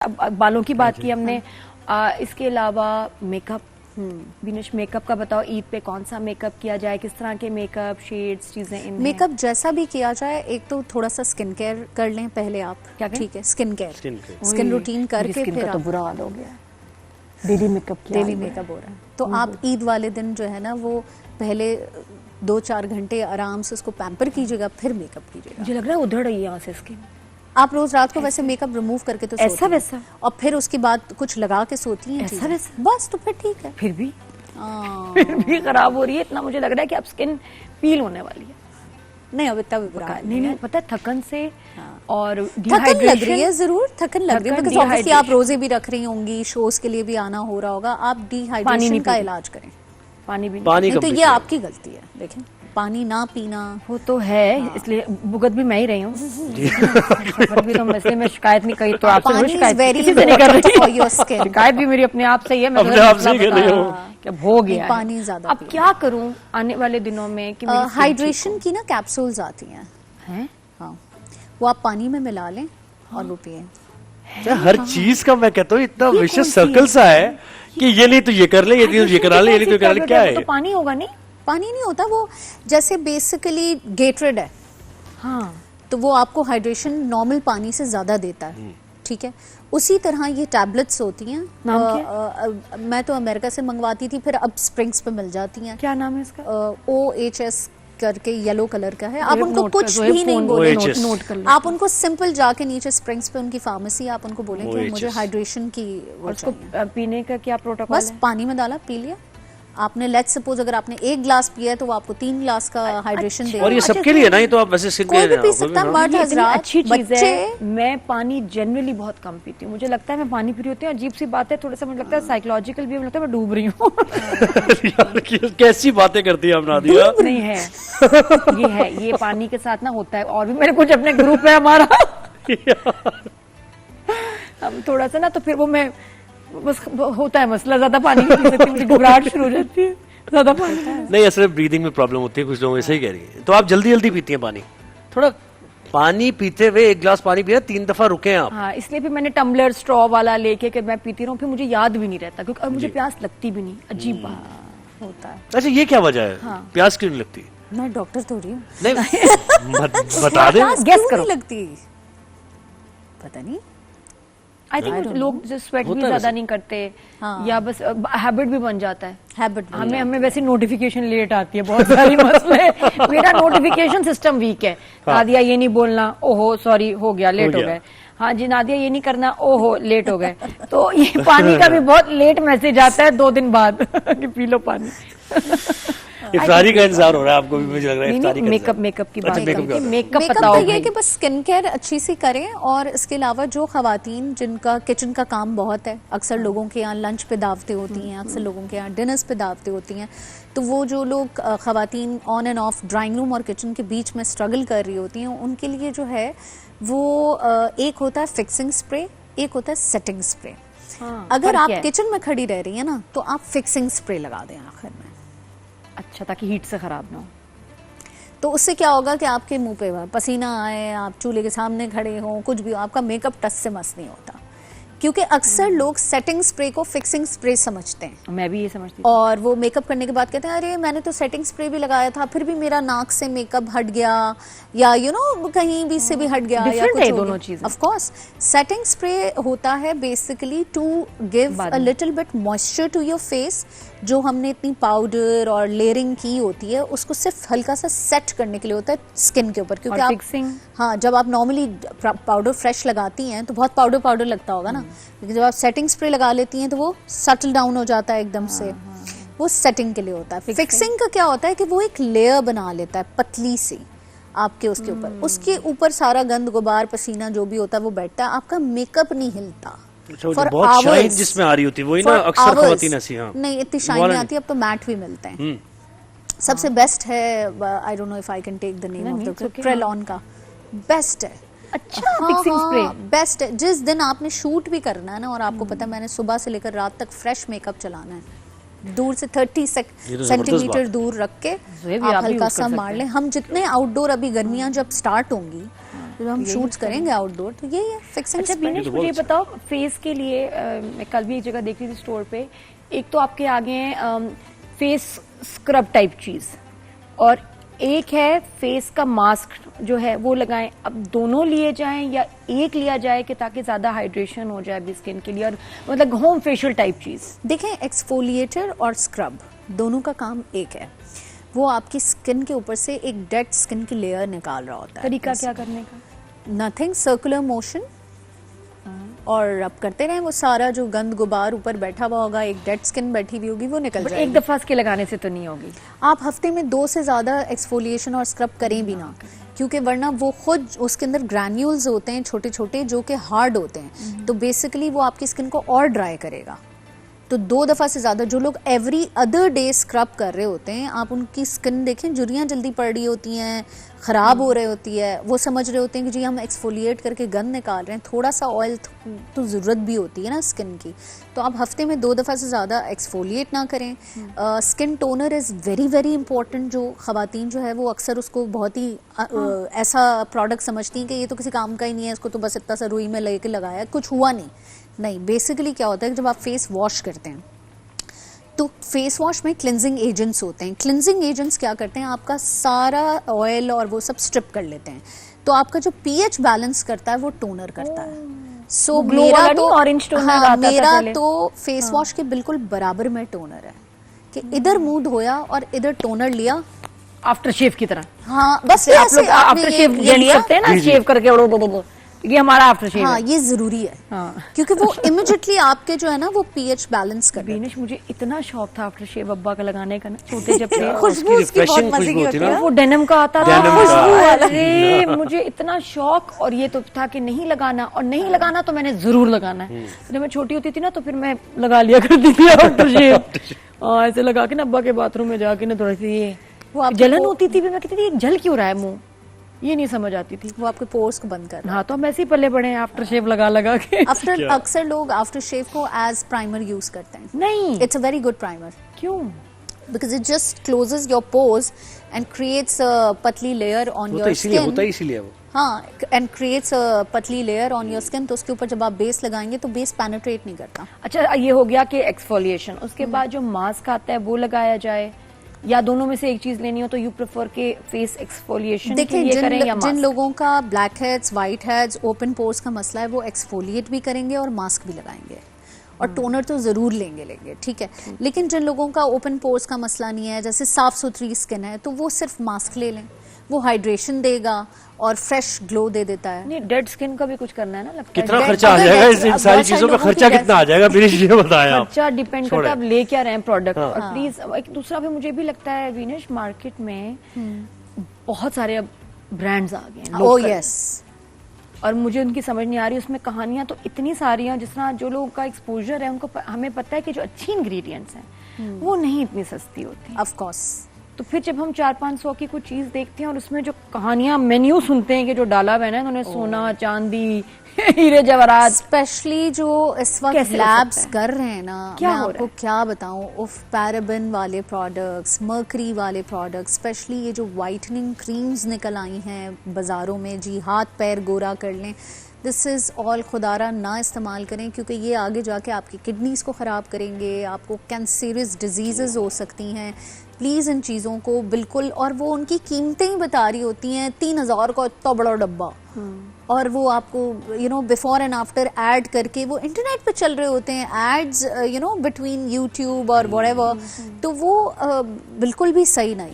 अब बालों की बात की हमने, इसके अलावा मेकअप, विनेश मेकअप का बताओ, ईद पे कौन सा मेकअप किया जाए, किस तरह के मेकअप शेड्स चीजें इन मेकअप जैसा भी किया जाए, एक तो थोड़ा सा स्किन केयर कर लें पहले आप, क्या ठीक है, स्किन केयर स्किन रूटीन करके फिर तो बुरा हाल हो गया, डेली मेकअप हो रहा है। तो आप ईद वाले दिन जो है ना वो पहले 2-4 घंटे आराम से उसको पैम्पर कीजिएगा, फिर मेकअप कीजिएगा। मुझे लग रहा है उधड़ रही है यहाँ से स्किन। आप रोज रात को वैसे मेकअप रिमूव करके तो ऐसा वैसा, और फिर उसके बाद कुछ लगा के सोती हैं ऐसा वैसा, बस तो फिर ठीक है। फिर भी खराब हो रही है। इतना मुझे लग रहा है कि अब स्किन पील होने वाली है। नहीं अब इतना भी बुरा नहीं पता है, थकन से और थकन लग रही है, जरूर थकन लग रही है, बिकॉज़ ऑब्वियसली आप रोजे भी रख रही होंगी, शोज के लिए भी आना हो रहा होगा, आप डिहाइड्रेशन का इलाज करें। पानी भी नहीं तो ये आपकी गलती है। देखें, पानी ना पीना वो तो है, इसलिए भुगत भी मैं ही रही हूँ। भी तो मसले में शिकायत नहीं करी तो आपसे शिकायत किसी से नहीं कर रही, शिकायत भी मेरी अपने आप से ही है। मैं आपसे कर रही हूँ कि हो गया पानी ज्यादा। अब क्या करूँ आने वाले दिनों में कि हाइड्रेशन की ना कैप्सूल्स आती हैं, हाँ, वो आप पानी में मिला लें और वो पिए। हर चीज का मैं कहता हूँ इतना विशेष सर्कल सा है कि ये नहीं तो ये कर ले, ये नहीं तो ये करा ले, ये नहीं तो करा ले, क्या है? तो पानी होगा नहीं, पानी नहीं होता, वो जैसे बेसिकली गेटरेड है, हाँ, तो वो आपको हाइड्रेशन नॉर्मल पानी से ज्यादा देता है, ठीक है। उसी तरह ये टैबलेट्स होती हैं, मैं तो अमेरिका से मंगवाती थी, फिर अब स्प्रिंग्स पे मिल जाती हैं। क्या नाम है इसका? OHS करके येलो कलर का है। आप उनको कुछ भी नहीं बोले, नोट कर लो। आप उनको सिंपल जाके नीचे स्प्रिंग्स पे उनकी फार्मेसी, आप उनको बोले कि मुझे हाइड्रेशन की वो उसको पीने का क्या प्रोटोकॉल है? बस पानी में डाला, पी लिया आपने। लेट्स सपोज अगर आपने 1 ग्लास पिया है तो वो आपको 3 ग्लास का हाइड्रेशन देगा। और ये सबके लिए ना, ये तो आप वैसे स्किन कोई भी पी सकता है, मर्द हजरात, अच्छी चीज है। मैं पानी जनरली बहुत कम पीती हूँ, मुझे लगता है मैं पानी पी रही होती हूँ, अजीब सी बात है, थोड़ा सा मुझे लगता है साइकोलॉजिकल भी, मुझे लगता है मैं डूब रही हूँ। कैसी बातें करती है आप नादिया? नहीं है, ये है, ये पानी के साथ ना होता है। और भी मेरे कुछ अपने ग्रुप है हमारा, हम थोड़ा सा ना तो फिर वो मैं बस होता है मसला, ज्यादा पानी पी सकती हूँ, घबराहट शुरू हो जाती है, ज्यादा पानी नहीं, असल ब्रीदिंग में प्रॉब्लम होती है कुछ लोगों में, सही कह रही है। तो आप जल्दी जल्दी पीती हैं पानी, थोड़ा पानी पीते हुए 1 गिलास पानी पिया 3 दफा रुके आप। हाँ, इसलिए भी मैंने टम्बलर स्ट्रॉ वाला लेके कि मैं पीती रहूं, फिर मुझे याद भी नहीं रहता, क्योंकि अब मुझे प्यास लगती भी नहीं, अजीब बात होता है। अच्छा, ये क्या वजह है? प्यास क्यों नहीं लगती? मैं डॉक्टर तो रही हूँ, नहीं बता दे, गेस करो। लगती पता नहीं, आई थिंक लोग जो स्वेट भी ज्यादा नहीं करते, या बस हैबिट भी बन जाता है। हैबिट हमें वैसे नोटिफिकेशन लेट आती है, बहुत सारी मसले। मेरा नोटिफिकेशन सिस्टम वीक है। नादिया ये नहीं बोलना, ओहो सॉरी हो गया, लेट हो गए। हाँ जी, नादिया ये नहीं करना, ओहो लेट हो गए। तो ये पानी का भी बहुत लेट मैसेज आता है 2 दिन बाद कि पी लो पानी। इफ्तारी का इंतजार हो रहा है आपको भी, मुझे लग रहा है इफ्तारी का। मेकअप की बात है, मेकअप बताओ ये कि बस स्किन केयर अच्छी सी करें। और इसके अलावा जो खवातीन जिनका किचन का काम बहुत है, अक्सर लोगों के यहाँ लंच पे दावतें होती हैं, अक्सर लोगों के यहाँ डिनर्स पे दावतें होती हैं, तो वो जो लोग खवातीन on end of drawing room और किचन के बीच में स्ट्रगल कर रही होती हैं, उनके लिए जो है वो एक होता है फिक्सिंग स्प्रे, एक होता है सेटिंग स्प्रे। अगर आप किचन में खड़ी रह रही है ना, तो आप फिक्सिंग स्प्रे लगा दें आखिर में, अच्छा, ताकि हीट से खराब ना हो। तो उससे क्या होगा कि आपके मुंह पे पसीना आए, आप चूल्हे के सामने खड़े हो, कुछ भी, आपका मेकअप टच से मस नहीं होता। क्योंकि अक्सर लोग सेटिंग स्प्रे को फिक्सिंग स्प्रे समझते हैं। मैं भी ये समझती हूँ। और वो मेकअप करने के बाद कहते हैं अरे मैंने तो सेटिंग स्प्रे भी लगाया था, फिर भी मेरा नाक से मेकअप हट गया, या कहीं भी से भी हट गया, या कुछ दोनों चीजें। ऑफ कोर्स सेटिंग स्प्रे होता है basically to give a little bit moisture to your face. जो हमने इतनी पाउडर और लेयरिंग की होती है, उसको सिर्फ हल्का सा सेट करने के लिए होता है स्किन के ऊपर। क्योंकि आप जब आप नॉर्मली पाउडर फ्रेश लगाती हैं तो बहुत पाउडर लगता होगा ना, लेकिन जब आप सेटिंग स्प्रे लगा लेती हैं तो वो सटल डाउन हो जाता है एकदम से। वो सेटिंग के लिए होता है। फिक्सिंग का क्या होता है कि वो एक लेयर बना लेता है पतली सी आपके उसके ऊपर सारा गंद गुबार पसीना जो भी होता है वो बैठता है, आपका मेकअप नहीं हिलता। बहुत शाइन जिसमें आ रही होती है वही ना, अक्सर खवातीन ऐसी। नहीं, इतनी शाइन नहीं आती, अब तो मैट भी मिलते हैं। सबसे बेस्ट है, I don't know if I can take the name of the, ट्रेलॉन का बेस्ट है। अच्छा, फिक्सिंग स्प्रे बेस्ट है। जिस दिन आपने शूट भी करना है ना, और आपको पता है मैंने सुबह से लेकर रात तक फ्रेश मेकअप चलाना है, दूर से 30 सेंटीमीटर दूर रख के आप हल्का सा मार लें। हम जितने आउटडोर, अभी गर्मियां जब स्टार्ट होंगी जो हम शूट्स करेंगे आउटडोर, तो यही है फिक्सिंग अच्छा स्प्रे। विनेश, मुझे बताओ फेस के लिए मैं कल भी एक जगह देख रही थी स्टोर पे, एक तो आपके आगे है फेस स्क्रब टाइप चीज और एक है फेस का मास्क जो है वो लगाएं। अब दोनों लिए जाएं या एक लिया जाए कि ताकि ज्यादा हाइड्रेशन हो जाए भी स्किन के लिए, और मतलब होम फेशियल टाइप चीज? देखें, एक्सफोलिएटर और स्क्रब दोनों का काम एक है, वो आपकी स्किन के ऊपर से एक डेड स्किन की लेयर निकाल रहा होता है। तरीका क्या करने का? नथिंग, सर्कुलर मोशन, और अब करते रहें, वो सारा जो गंद गुबार ऊपर बैठा हुआ होगा, एक डेड स्किन बैठी हुई होगी, वो निकल जाएगी। एक दफा इसके लगाने से तो नहीं होगी? आप हफ्ते में 2 से ज्यादा एक्सफोलिएशन और स्क्रब करें भी ना, क्योंकि वरना वो खुद उसके अंदर ग्रैन्यूल्स होते हैं छोटे छोटे जो कि हार्ड होते हैं, तो बेसिकली वो आपकी स्किन को और ड्राई करेगा। तो 2 दफा से ज्यादा, जो लोग एवरी अदर डे स्क्रब कर रहे होते हैं, आप उनकी स्किन देखें, झुर्रियां जल्दी पड़ रही होती हैं, खराब हो रही होती है, वो समझ रहे होते हैं कि जी हम एक्सफोलिएट करके गंद निकाल रहे हैं, थोड़ा सा ऑयल तो जरूरत भी होती है ना स्किन की। तो आप हफ्ते में 2 दफा से ज्यादा एक्सफोलिएट ना करें। Skin toner is very very important. जो खवातीन जो है वो अक्सर उसको बहुत ही ऐसा प्रोडक्ट समझती हैं कि ये तो किसी काम का ही नहीं है, इसको तो बस इतना सा रुई में लेके लगाया, कुछ हुआ नहीं। बेसिकली क्या होता है कि जब आप फेस वॉश करते हैं तो फेस वॉश में क्लिनजिंग एजेंट्स होते हैं। क्लिनजिंग एजेंट्स क्या करते हैं, आपका सारा ऑयल और वो सब स्ट्रिप कर लेते हैं, तो आपका जो पीएच बैलेंस करता है वो टोनर करता है। सो मेरा तो ऑरेंज टोनर आता था मेरा पहले। तो फेस वॉश के बिल्कुल बराबर में टोनर है कि इधर मुंह धोया और इधर टोनर लिया, आफ्टर शेव की तरह। हाँ बस आप ऐसे लोग आपने आफ्टर ये शेव लिया। करते हैं ना, शेव करके ये हमारा आफ्टर शेव हाँ है। ये जरूरी है, हाँ। क्योंकि वो इमिडिएटली आपके जो है ना वो पीएच बैलेंस कर देता है। बीनिश, मुझे इतना शौक था आफ्टर शेव अब्बा का लगाने का ना, छोटे जब थे। खुशबू उसकी बहुत refreshing मजे की खुशबू होती होती है। ना। वो डेनिम का आता था, डेनिम का। खुशबू वाला। अरे मुझे इतना शौक, और ये तो था कि नहीं लगाना, और नहीं लगाना तो मैंने जरूर लगाना है। जब मैं छोटी होती थी ना तो फिर मैं लगा लिया करती थी आफ्टर शेव। ऐसे लगा के ना अब्बा के बाथरूम में जाके ना थोड़ी सी ये वो आपको जलन होती थी, फिर मैं कहती थी जल क्यों रहा है मुंह, ये नहीं समझ आती थी। वो आपके पोर्स को बंद कर रहा है। हाँ, तो हम ऐसे ही पल्ले पड़े हैं आफ्टर शेव लगा के। आफ्टर अक्सर लोग आफ्टर शेव को एज प्राइमर यूज करते हैं। नहीं, it's a very good primer क्यों? Because it just closes your pores and creates a पतली लेयर ऑन योर इसीलिए होता स्किन। है, इसीलिए वो हाँ, एंड क्रिएट्स अ पतली लेयर ऑन योर स्किन, तो उसके ऊपर जब आप बेस लगाएंगे तो बेस पेनिट्रेट नहीं करता। अच्छा, ये हो गया कि एक्सफोलिएशन। उसके बाद जो मास्क आता है वो लगाया जाए, या दोनों में से एक चीज लेनी हो तो यू प्रेफर के फेस एक्सफोलिएशन के देखिए, लिए करें या जिन मास्क? लोगों का black heads, white heads, open pores का मसला है, वो एक्सफोलिएट भी करेंगे और मास्क भी लगाएंगे, और टोनर तो जरूर लेंगे, ठीक है। लेकिन जिन लोगों का ओपन पोर्स का मसला नहीं है, जैसे साफ सुथरी स्किन है, तो वो सिर्फ मास्क ले लें, वो हाइड्रेशन देगा और फ्रेश ग्लो दे देता है। नहीं, डेड स्किन का भी कुछ करना है ना, लगता है। कितना खर्चा आ जाएगा इन सारी चीजों का? खर्चा कितना आ जाएगा मेरे ये बताएं आप। खर्चा डिपेंड करता है आप ले क्या रहे हैं प्रोडक्ट। हाँ। और प्लीज एक दूसरा भी मुझे भी लगता है विनेश, मार्केट में बहुत सारे अब ब्रांड्स आ गए हैं ओह local। यस, और मुझे उनकी समझ नहीं आ रही, उसमें कहानियां तो इतनी सारी हैं। जिस तरह जो लोगों का एक्सपोजर है उनको हमें पता है कि जो अच्छी इंग्रेडिएंट्स हैं वो नहीं इतनी सस्ती होती। Of course. तो फिर जब हम 400-500 की कोई चीज देखते हैं और उसमें जो कहानियां, मेन्यू सुनते हैं कि जो डाला हुआ है ना उन्होंने सोना चांदी हीरे जवाहरात, स्पेशली जो इस वक्त कैसे हो लैब्स सकता है? कर रहे हैं ना, क्या मैं हो आपको क्या बताऊं, उफ, पैराबेन वाले प्रोडक्ट्स, मर्करी वाले प्रोडक्ट्स, स्पेशली ये जो वाइटनिंग क्रीम्स निकल आई हैं बाजारों में, जी हाथ पैर गोरा कर लें, दिस इज़ ऑल खुदारा ना इस्तेमाल करें, क्योंकि ये आगे जाके आपकी किडनीज को ख़राब करेंगे, आपको कैंसरियस डिजीज़ हो सकती हैं। प्लीज़ इन चीज़ों को बिल्कुल, और वो उनकी कीमतें ही बता रही होती हैं, 3000 का इतना बड़ा डब्बा, और वो आपको you know before and after add करके वो इंटरनेट पे चल रहे होते हैं ads, you know between YouTube और व्हाटएवर, तो वो बिल्कुल भी सही नहीं।